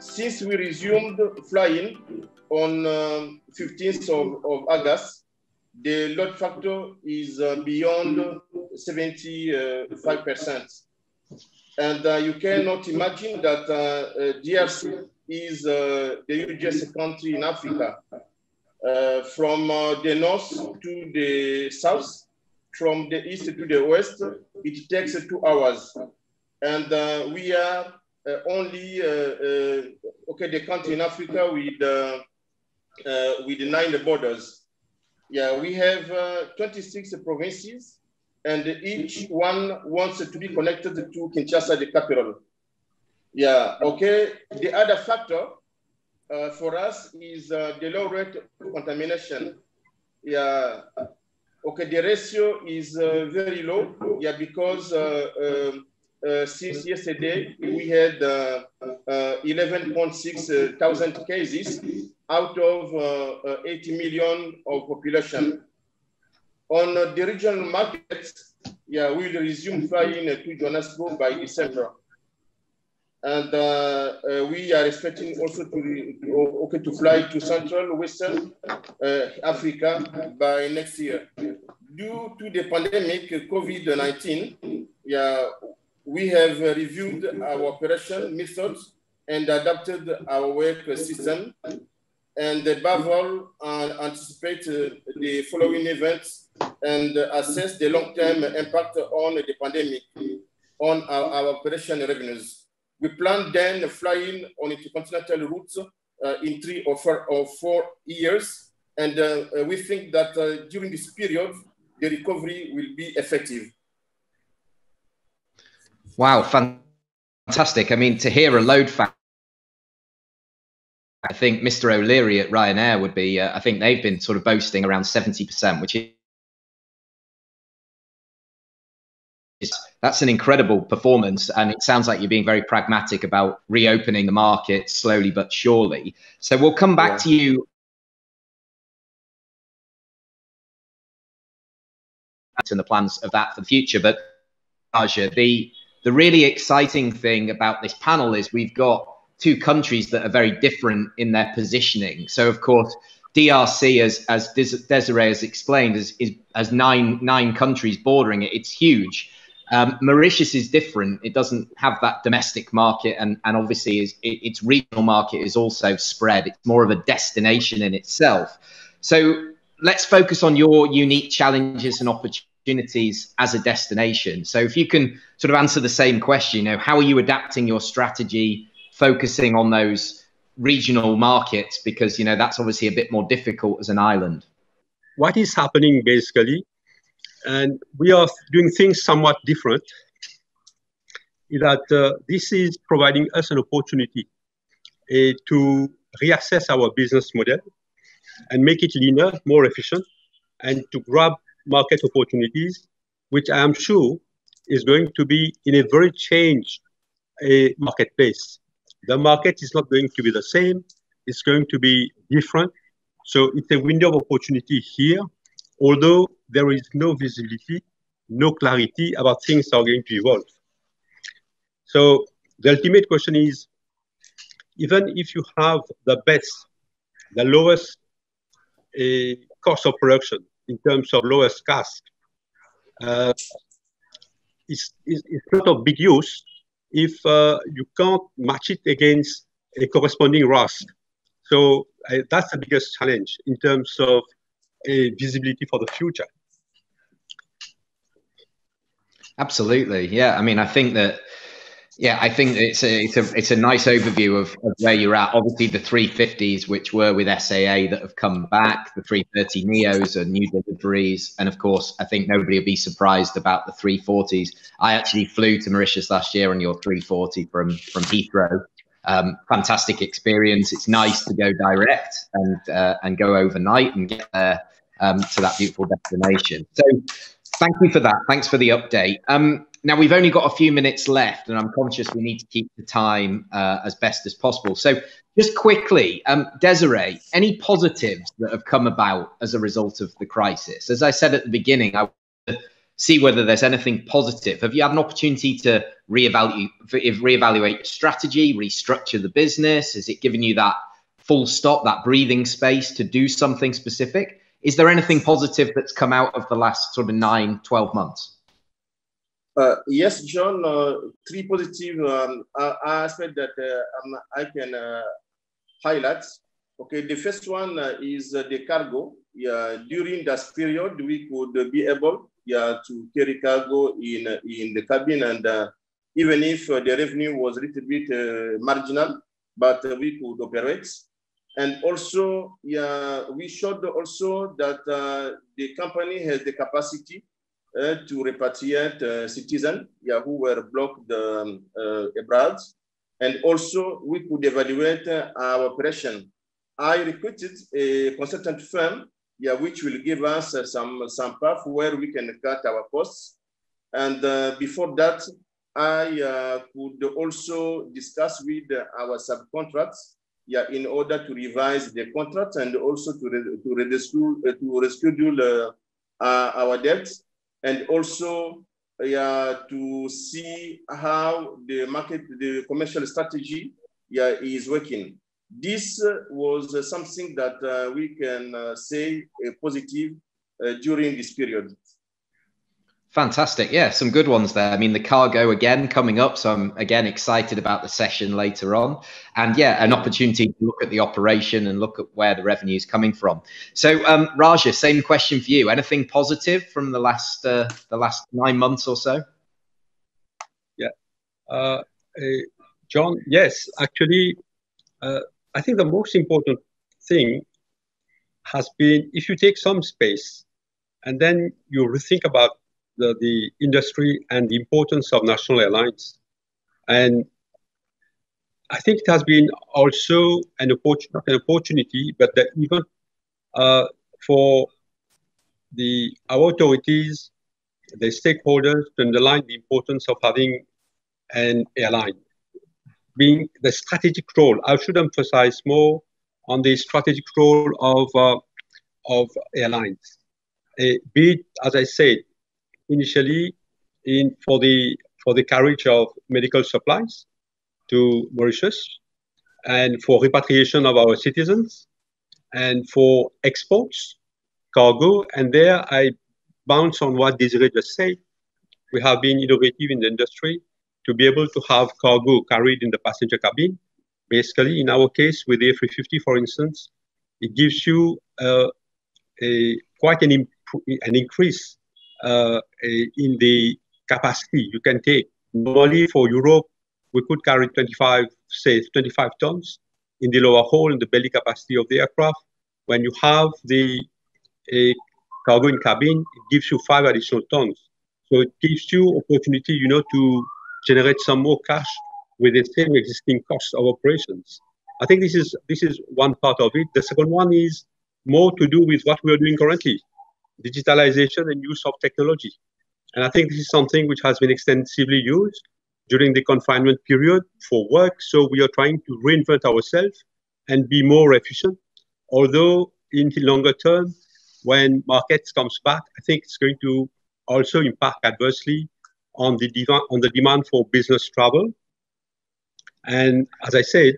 since we resumed flying on 15th of August, the load factor is beyond 75%. And you cannot imagine that DRC is the hugest country in Africa. From the north to the south, from the east to the west, it takes 2 hours. And we are only, the country in Africa with 9 borders. Yeah, we have 26 provinces, and each one wants to be connected to Kinshasa, the capital. Yeah, okay. The other factor for us is the low rate of contamination. Yeah, okay, the ratio is very low. Yeah, because since yesterday, we had 11.6 thousand cases out of 80 million of population. On the regional markets, yeah, we will resume flying to Johannesburg by December. And we are expecting also to fly to Central Western Africa by next year. Due to the pandemic COVID-19, yeah, we have reviewed our operation methods and adapted our work system, and above all, anticipate the following events and assess the long-term impact on the pandemic on our operation revenues. We plan then flying on intercontinental routes in 3 or 4 years, and we think that during this period, the recovery will be effective. Wow, fantastic. I mean, to hear a load factor, I think Mr. O'Leary at Ryanair would be, I think they've been sort of boasting around 70%, which is, that's an incredible performance. And it sounds like you're being very pragmatic about reopening the market slowly but surely. So we'll come back to you and the plans of that for the future. But the really exciting thing about this panel is we've got 2 countries that are very different in their positioning. So, of course, DRC, as Desiree has explained, has nine countries bordering it. It's huge. Mauritius is different. It doesn't have that domestic market, and obviously its regional market is also spread. It's more of a destination in itself. So let's focus on your unique challenges and opportunities as a destination. So if you can sort of answer the same question, how are you adapting your strategy, focusing on those regional markets, because that's obviously a bit more difficult as an island? What is happening basically, and we are doing things somewhat different, is that this is providing us an opportunity to reassess our business model and make it leaner, more efficient, and to grab market opportunities, which I am sure is going to be in a very changed marketplace. The market is not going to be the same. It's going to be different. So it's a window of opportunity here, although there is no visibility, no clarity about things that are going to evolve. So the ultimate question is, even if you have the best, the lowest cost of production in terms of lowest cost, it's not of big use if you can't match it against a corresponding RASK. So that's the biggest challenge in terms of visibility for the future. Absolutely, yeah. I mean, I think that, it's a nice overview of where you're at. Obviously, the 350s, which were with SAA, that have come back, the 330 Neos are new deliveries, and of course, I think nobody will be surprised about the 340s. I actually flew to Mauritius last year on your 340 from Heathrow. Fantastic experience. It's nice to go direct and go overnight and get there to that beautiful destination. So thank you for that. Thanks for the update. Now, we've only got a few minutes left, and I'm conscious we need to keep the time as best as possible. So just quickly, Desiree, any positives that have come about as a result of the crisis? As I said at the beginning, I want to see whether there's anything positive. Have you had an opportunity to reevaluate your strategy, restructure the business? Is it giving you that full stop, that breathing space to do something specific? Is there anything positive that's come out of the last sort of 9-12 months? Yes, John, three positive aspects that I can highlight. Okay, the first one is the cargo. Yeah, during that period, we could be able to carry cargo in the cabin, and even if the revenue was a little bit marginal, but we could operate. And also, we showed also that the company has the capacity to repatriate citizens who were blocked abroad. And also, we could evaluate our operation. I recruited a consultant firm, which will give us some path where we can cut our costs. And before that, I could also discuss with our subcontracts, in order to revise the contract and also to reschedule our debts, and also to see how the commercial strategy is working. This was something that we can say positive during this period. Fantastic. Yeah, some good ones there. I mean, the cargo again coming up. So I'm again excited about the session later on. And yeah, an opportunity to look at the operation and look at where the revenue is coming from. So Raja, same question for you. Anything positive from the last 9 months or so? Yeah. John, yes, actually, I think the most important thing has been, if you take some space and then you rethink about the industry and the importance of national airlines. And I think it has been also not an opportunity, but that even for our authorities, the stakeholders, to underline the importance of having an airline, being the strategic role. I should emphasize more on the strategic role of airlines. Be it, as I said, initially for the carriage of medical supplies to Mauritius, and for repatriation of our citizens, and for exports, cargo. And there I bounce on what Desiree just said. We have been innovative in the industry to be able to have cargo carried in the passenger cabin. Basically, in our case, with the A350, for instance, it gives you quite an increase in the capacity you can take. Normally for Europe, we could carry 25 tons in the lower hold, in the belly capacity of the aircraft. When you have the cargo in cabin, it gives you 5 additional tons. So it gives you opportunity, to generate some more cash with the same existing costs of operations. I think this is one part of it. The second one is more to do with what we are doing currently, digitalization and use of technology. And I think this is something which has been extensively used during the confinement period for work. So we are trying to reinvent ourselves and be more efficient. Although in the longer term, when markets comes back, I think it's going to also impact adversely on the demand for business travel. And as I said,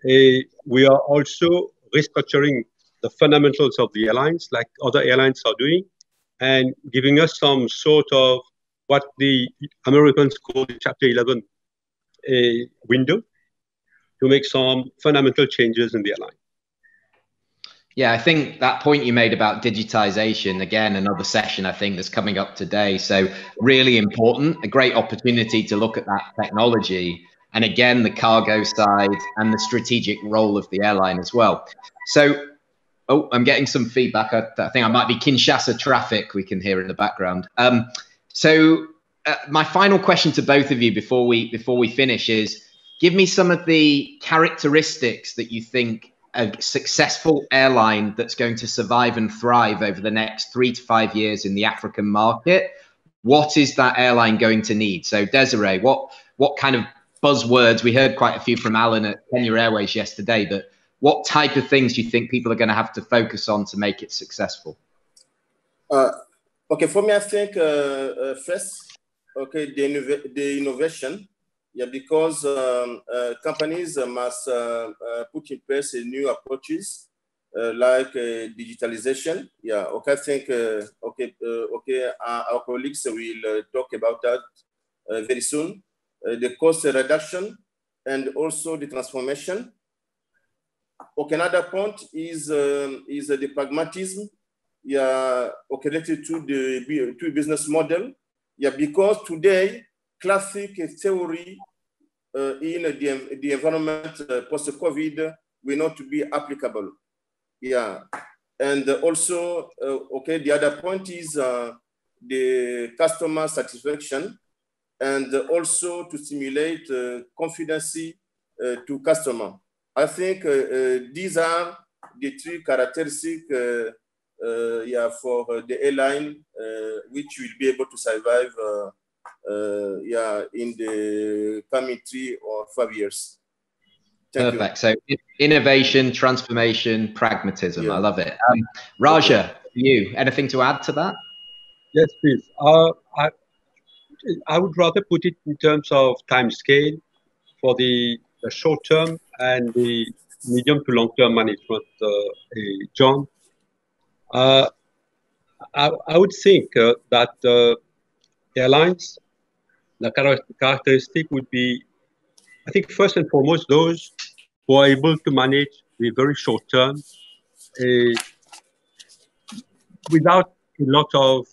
we are also restructuring the fundamentals of the airlines, like other airlines are doing, and giving us some sort of what the Americans call the Chapter 11 window to make some fundamental changes in the airline. Yeah, I think that point you made about digitization, again, another session I think that's coming up today. So really important, a great opportunity to look at that technology. And again, the cargo side and the strategic role of the airline as well. So, oh, I'm getting some feedback. I think I might be Kinshasa traffic we can hear in the background. My final question to both of you before we finish is, give me some of the characteristics that you think a successful airline that's going to survive and thrive over the next 3 to 5 years in the African market. What is that airline going to need? So Desiree, what kind of buzzwords? We heard quite a few from Alan at Kenya Airways yesterday, but what type of things do you think people are going to have to focus on to make it successful? Okay, for me, I think first, okay, the innovation, yeah, because companies must put in place new approaches like digitalization. Yeah, okay, I think our colleagues will talk about that very soon. The cost reduction and also the transformation. Okay, another point is the pragmatism. Yeah, okay, related to the business model. Yeah, because today classic theory in the environment post-COVID will not be applicable. Yeah, and also okay, the other point is the customer satisfaction, and also to stimulate confidence to customer. I think these are the three characteristics yeah, for the airline which will be able to survive yeah, in the coming 3 or 5 years. Thank Perfect. You. So innovation, transformation, pragmatism. Yeah. I love it. Raja, okay. You, anything to add to that? Yes, please. I would rather put it in terms of time scale for the short term and the medium to long term management, John. I would think that airlines, the characteristic would be, I think, first and foremost, those who are able to manage the very short term without a lot of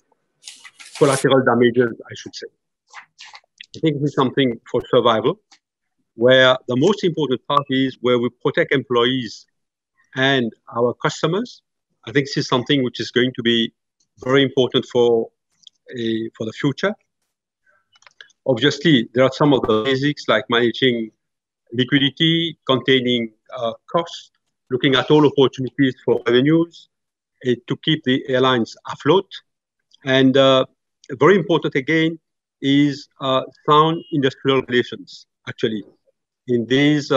collateral damages, I should say. I think this is something for survival, where the most important part is where we protect employees and our customers. I think this is something which is going to be very important for the future. Obviously, there are some of the basics like managing liquidity, containing costs, looking at all opportunities for revenues to keep the airlines afloat. And very important again is sound industrial relations. Actually, in these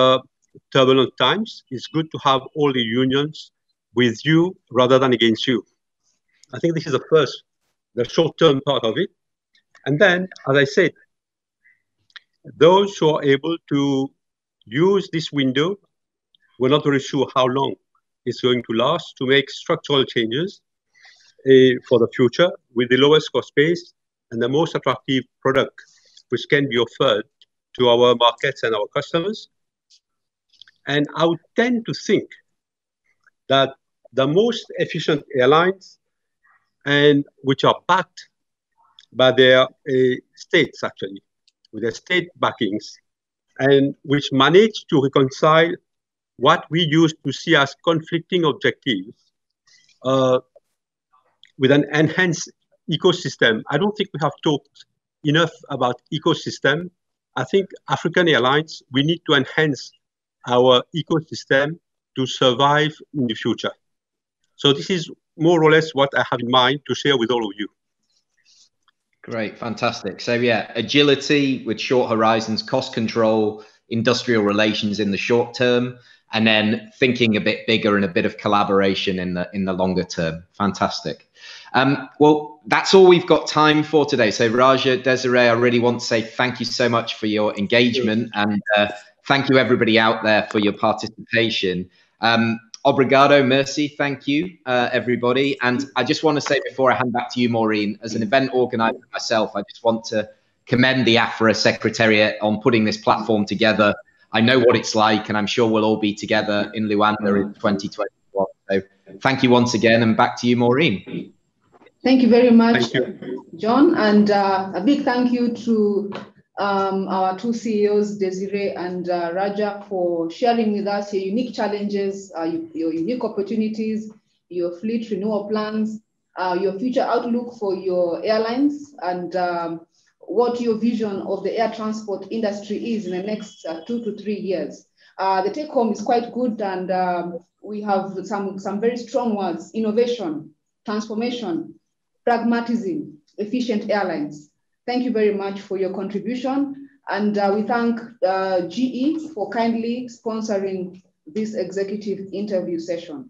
turbulent times, it's good to have all the unions with you rather than against you. I think this is the short-term part of it. And then, as I said, those who are able to use this window, we're not very sure how long it's going to last, to make structural changes for the future with the lowest cost base and the most attractive product which can be offered to our markets and our customers. And I would tend to think that the most efficient airlines, and which are backed by their states, actually, with their state backings, and which manage to reconcile what we used to see as conflicting objectives with an enhanced ecosystem. I don't think we have talked enough about ecosystem. I think African airlines, we need to enhance our ecosystem to survive in the future. So this is more or less what I have in mind to share with all of you. Great, fantastic. So yeah, agility with short horizons, cost control, industrial relations in the short term, and then thinking a bit bigger and a bit of collaboration in the longer term. Fantastic. Well, that's all we've got time for today. So Raja, Desiree, I really want to say thank you so much for your engagement, and thank you everybody out there for your participation. Obrigado, merci, thank you, everybody. And I just want to say before I hand back to you, Maureen, as an event organizer myself, I just want to commend the AFRA Secretariat on putting this platform together. I know what it's like, and I'm sure we'll all be together in Luanda in 2021. So thank you once again, and back to you, Maureen. Thank you very much, John, and a big thank you to our two CEOs, Desiree and Raja, for sharing with us your unique challenges, your unique opportunities, your fleet renewal plans, your future outlook for your airlines, and what your vision of the air transport industry is in the next 2 to 3 years. The take home is quite good, and we have some very strong words: innovation, transformation, pragmatism, efficient airlines. Thank you very much for your contribution. And we thank GE for kindly sponsoring this executive interview session.